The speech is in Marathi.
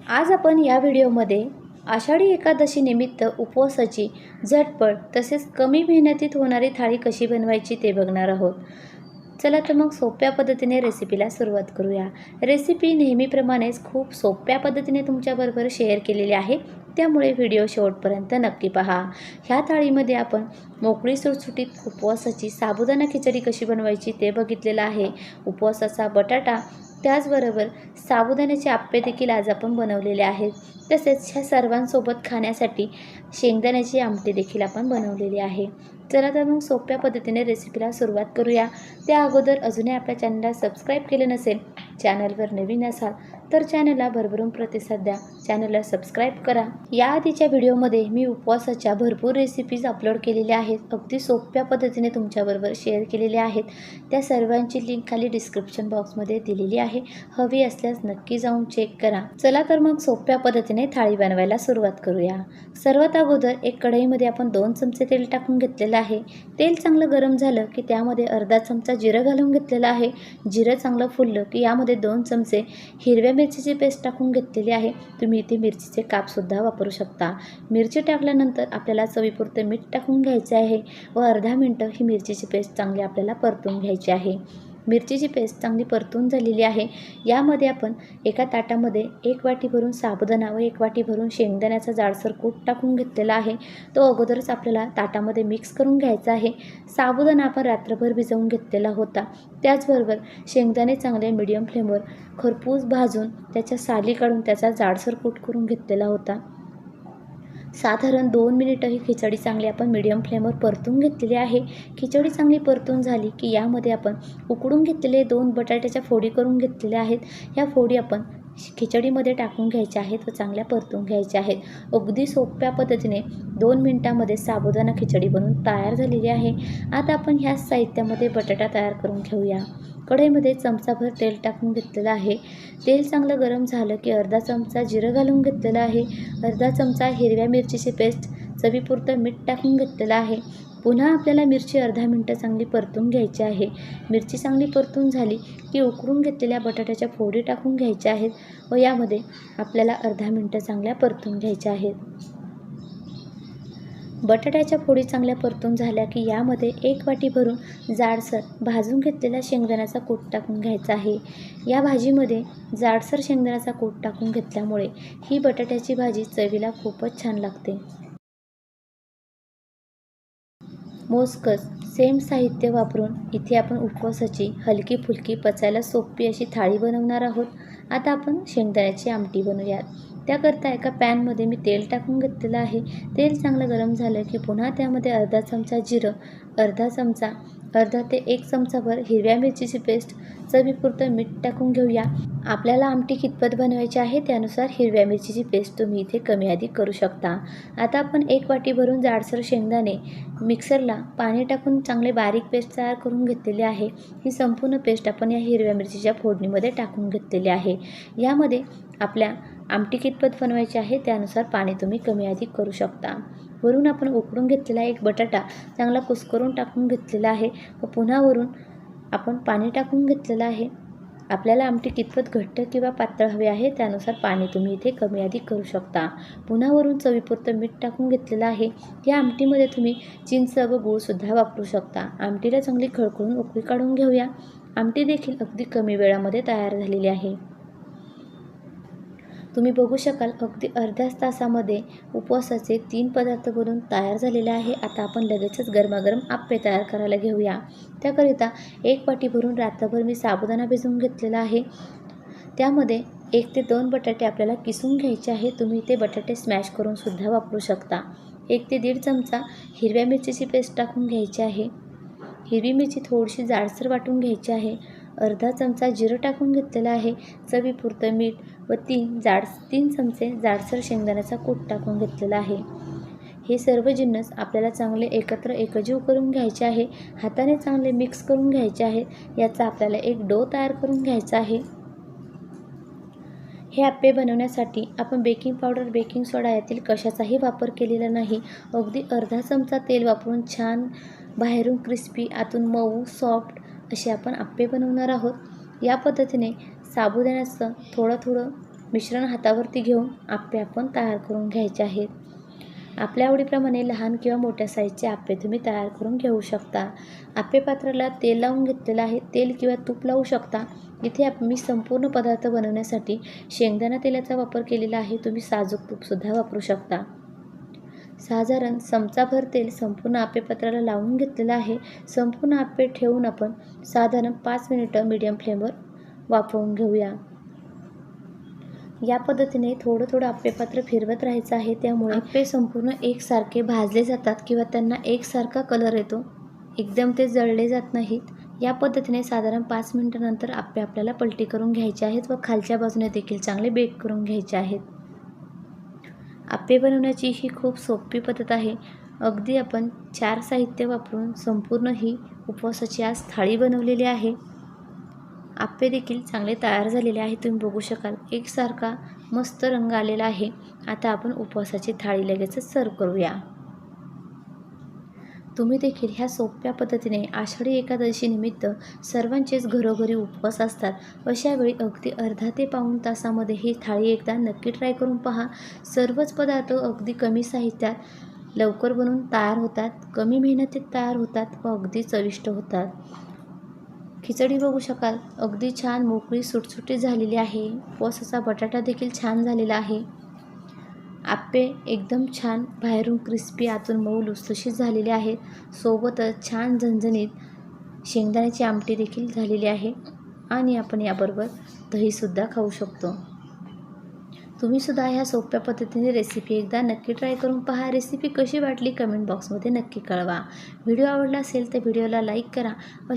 आज आपण या व्हिडिओमध्ये आषाढी एकादशी निमित्त उपवासाची झटपट तसेच कमी मेहनतीत होणारी थाळी कशी बनवायची ते बघणार आहोत. चला तर मग सोप्या पद्धतीने रेसिपीला सुरुवात करूया. रेसिपी नेहमीप्रमाणेच खूप सोप्या पद्धतीने तुमच्याबरोबर शेअर केलेली आहे, त्यामुळे व्हिडिओ शेवटपर्यंत नक्की पहा. ह्या थाळीमध्ये आपण मोकळी सुटसुटीत उपवासाची साबुदाणा खिचडी कशी बनवायची ते बघितलेलं आहे. उपवासाचा बटाटा त्याचबरोबर साबुदाण्याचे आप्पे देखील आज आपण बनवलेले आहेत. तसेच ह्या सर्वांसोबत खाण्यासाठी शेंगदाण्याची आमटी देखील आपण बनवलेली आहे. चला तर मग सोप्या पद्धतीने रेसिपीला सुरुवात करूया. त्या अगोदर अजूनही आपल्या चॅनलला सबस्क्राईब केले नसेल, चॅनलवर नवीन असाल तर चॅनलला भरभरून प्रतिसाद द्या, चॅनलला सबस्क्राईब करा. याआधीच्या व्हिडिओमध्ये मी उपवासाच्या भरपूर रेसिपीज अपलोड केलेल्या आहेत, अगदी सोप्या पद्धतीने तुमच्याबरोबर शेअर केलेल्या आहेत. त्या सर्वांची लिंक खाली डिस्क्रिप्शन बॉक्समध्ये दिलेली आहे, हवी असल्यास नक्की जाऊन चेक करा. चला तर मग सोप्या पद्धतीने थाळी बनवायला सुरुवात करूया. सर्वात अगोदर एक कढईमध्ये आपण 2 चमचे तेल टाकून घेतलेलं आहे. तेल चांगलं गरम झालं की त्यामध्ये अर्धा चमचा जिरं घालून घेतलेलं आहे. जिरं चांगलं फुललं की यामध्ये 2 चमचे हिरव्या मिरचीची पेस्ट टाकून घेतलेली आहे. तुम्ही इथे मिरचीचे कापसुद्धा वापरू शकता. मिरची टाकल्यानंतर आपल्याला चवीपुरतं मीठ टाकून घ्यायचे आहे व अर्धा मिनटं ही मिरचीची पेस्ट चांगली आपल्याला परतून घ्यायची आहे. मिरचीची पेस्ट चांगली परतून झालेली आहे. यामध्ये आपण एका ताटामध्ये 1 वाटी भरून साबुदाणा व 1 वाटी भरून शेंगदाण्याचा जाडसर कूट टाकून घेतलेला आहे. तो अगोदरच आपल्याला ताटामध्ये मिक्स करून घ्यायचा आहे. साबुदाणा आपण रात्रभर भिजवून घेतलेला होता. त्याचबरोबर शेंगदाणे चांगले मीडियम फ्लेमवर खरपूस भाजून त्याच्या साली काढून त्याचा जाडसर कूट करून घेतलेला होता. साधारण 2 मिनिटं ही खिचडी चांगली आपण मीडियम फ्लेमवर परतून घेतलेली आहे. खिचडी चांगली परतून झाली की यामध्ये आपण उकडून घेतलेले 2 बटाट्याच्या फोडी करून घेतलेल्या आहेत. ह्या फोडी आपण खिचडीमध्ये टाकून घ्यायच्या आहेत व चांगल्या परतून घ्यायच्या आहेत. अगदी सोप्या पद्धतीने 2 मिनिटांमध्ये साबुदाणा खिचडी बनवून तयार झालेली आहे. आता आपण ह्या साहित्यामध्ये बटाटा तयार करून घेऊया. कढईमध्ये चमचाभर तेल टाकून घेतलेलं आहे. तेल चांगलं गरम झालं की अर्धा चमचा जिरं घालून घेतलेलं आहे. अर्धा चमचा हिरव्या मिरचीची पेस्ट, चवीपुरतं मीठ टाकून घेतलेलं आहे. पुन्हा आपल्याला मिरची अर्धा मिनटं चांगली परतून घ्यायची आहे. मिरची चांगली परतून झाली की उकडून घेतलेल्या बटाट्याच्या फोडी टाकून घ्यायच्या आहेत व यामध्ये आपल्याला अर्धा मिनटं चांगल्या परतून घ्यायच्या आहेत. बटाट्याच्या फोडी चांगल्या परतून झाल्या की यामध्ये 1 वाटी भरून जाडसर भाजून घेतलेला शेंगदाण्याचा कूट टाकून घ्यायचा आहे. या भाजीमध्ये जाडसर शेंगदाण्याचा कूट टाकून घेतल्यामुळे ही बटाट्याची भाजी चवीला खूपच छान लागते. मोजकच सेम साहित्य वापरून इथे आपण उपवासाची हलकी फुलकी पचायला सोपी अशी थाळी बनवणार आहोत. आता आपण शेंगदाण्याची आमटी बनवूयात. त्याकरता एका पॅनमध्ये मी तेल टाकून घेतलेलं आहे. तेल चांगलं गरम झालं की पुन्हा त्यामध्ये अर्धा चमचा जिरं, अर्धा ते 1 चमचाभर हिरव्या मिरचीची पेस्ट, चवीपुरतं मीठ टाकून घेऊया. आपल्याला आमटी कितपत बनवायची आहे त्यानुसार हिरव्या मिरचीची पेस्ट तुम्ही इथे कमी अधिक करू शकता. आता आपण 1 वाटी भरून जाडसर शेंगदाणे मिक्सरला पाणी टाकून चांगले बारीक पेस्ट तयार करून घेतलेली आहे. ही संपूर्ण पेस्ट आपण या हिरव्या मिरचीच्या फोडणीमध्ये टाकून घेतलेली आहे. यामध्ये आपल्या आमटी कितपत बनवायची आहे त्यानुसार पाणी तुम्ही कमी अधिक करू शकता. वरून आपण उकडून घेतलेला एक बटाटा चांगला कुस्करून टाकून घेतलेला आहे व पुन्हा वरून आपण पाणी टाकून घेतलेलं आहे. आपल्याला आमटी कितपत घट्ट किंवा पातळ हवी आहे त्यानुसार पाणी तुम्ही इथे कमी अधिक करू शकता. पुन्हा वरून चवीपुरतं मीठ टाकून घेतलेलं आहे. या आमटीमध्ये तुम्ही चिंच व गूळसुद्धा वापरू शकता. आमटीला चांगली खळखळून उकळी काढून घेऊया. आमटी देखील अगदी कमी वेळामध्ये तयार झालेली आहे. तुम्ही बघू शकाल अगदी अर्ध्याच तासामध्ये उपवासाचे 3 पदार्थ बनवून तयार झालेले आहे. आता आपण लगेचच गरमागरम आप्पे तयार करायला घेऊया. त्याकरिता 1 वाटी भरून रात्रभर मी साबुदाणा भिजवून घेतलेला आहे. त्यामध्ये 1 ते 2 बटाटे आपल्याला किसून घ्यायचे आहे. तुम्ही ते बटाटे स्मॅश करून सुद्धा वापरू शकता. 1 ते 1.5 चमचा हिरव्या मिरचीची पेस्ट टाकून घ्यायची आहे. हिरवी मिरची थोडीशी जाडसर वाटून घ्यायची आहे. अर्धा चमचा जिरं टाकून घेतलेलं आहे. चवीपुरतं मीठ व 3 चमचे जाडसर शेंगदाण्याचा कूट टाकून घेतलेला आहे. हे सर्व जिन्नस आपल्याला चांगले एकत्र एकजीव करून घ्यायचे आहे. हाताने चांगले मिक्स करून घ्यायचे आहे. याचा आपल्याला एक डो तयार करून घ्यायचा आहे. हे आप्पे बनवण्यासाठी आपण बेकिंग पावडर, बेकिंग सोडा यातील कशाचाही वापर केलेला नाही. अगदी अर्धा चमचा तेल वापरून छान बाहेरून क्रिस्पी, आतून मऊ, सॉफ्ट असे आपण आप्पे बनवणार आहोत. या पद्धतीने साबुदाण्याचं थोडं मिश्रण हातावरती घेऊन आप्पे आपण तयार करून घ्यायचे आहेत. आपल्या आवडीप्रमाणे लहान किंवा मोठ्या साईजचे आप्पे तुम्ही तयार करून घेऊ शकता. आप्पे पात्राला तेल लावून घेतलेलं आहे. तेल किंवा तूप लावू शकता. इथे मी संपूर्ण पदार्थ बनवण्यासाठी शेंगदाणा तेलाचा वापर केलेला आहे. तुम्ही साजूक तूपसुद्धा वापरू शकता. साधारण चमचाभर तेल संपूर्ण आप्पे पात्राला लावून घेतलेलं आहे. संपूर्ण आप्पे ठेवून आपण साधारण 5 मिनिटं मीडियम फ्लेमवर वाफवून घेऊया. या पद्धतीने थोडं थोडं आप्पे पात्र फिरवत राहायचं आहे. त्यामुळे आप्पे संपूर्ण एकसारखे भाजले जातात किंवा त्यांना एकसारखा कलर येतो. एकदम ते जळले जात नाहीत. या पद्धतीने साधारण 5 मिनिटानंतर आप्पे आपल्याला पलटी करून घ्यायचे आहेत व खालच्या बाजूने देखील चांगले बेक करून घ्यायचे आहेत. आप्पे बनवण्याची ही खूप सोपी पद्धत आहे. अगदी आपण 4 साहित्य वापरून संपूर्ण ही उपवासाची आज थाळी बनवलेली आहे. आप्पे देखील चांगले तयार झालेले आहे. तुम्ही बघू शकाल एकसारखा मस्त रंग आलेला आहे. आता आपण उपवासाची थाळी लगेचच सर्व करूया. तुम्ही देखील ह्या सोप्या पद्धतीने आषाढी एकादशी निमित्त सर्वांचेच घरोघरी उपवास असतात. अशा वेळी अगदी अर्धा ते पाऊण तासामध्ये ही थाळी एकदा नक्की ट्राय करून पहा. सर्वच पदार्थ अगदी कमी साहित्यात लवकर बनवून तयार होतात, कमी मेहनतीत तयार होतात व अगदी चविष्ट होतात. खिचडी बघू शकाल अगदी छान मोकळी सुटसुटीत झालेली आहे. उपवासाचा बटाटा देखील छान झालेला आहे. आप्पे एकदम छान बाहेरून क्रिस्पी आतून मऊ लुसलुशीत झालेले आहेत. सोबतच छान झणझणीत शेंगदाण्याची आमटी देखील झालेली आहे आणि आपण याबरोबर दहीसुद्धा खाऊ शकतो. तुम्हीसुद्धा ह्या सोप्या पद्धतीने रेसिपी एकदा नक्की ट्राय करून पहा. रेसिपी कशी वाटली कमेंट बॉक्समध्ये नक्की कळवा. व्हिडिओ आवडला असेल तर व्हिडिओला लाईक करा. अशा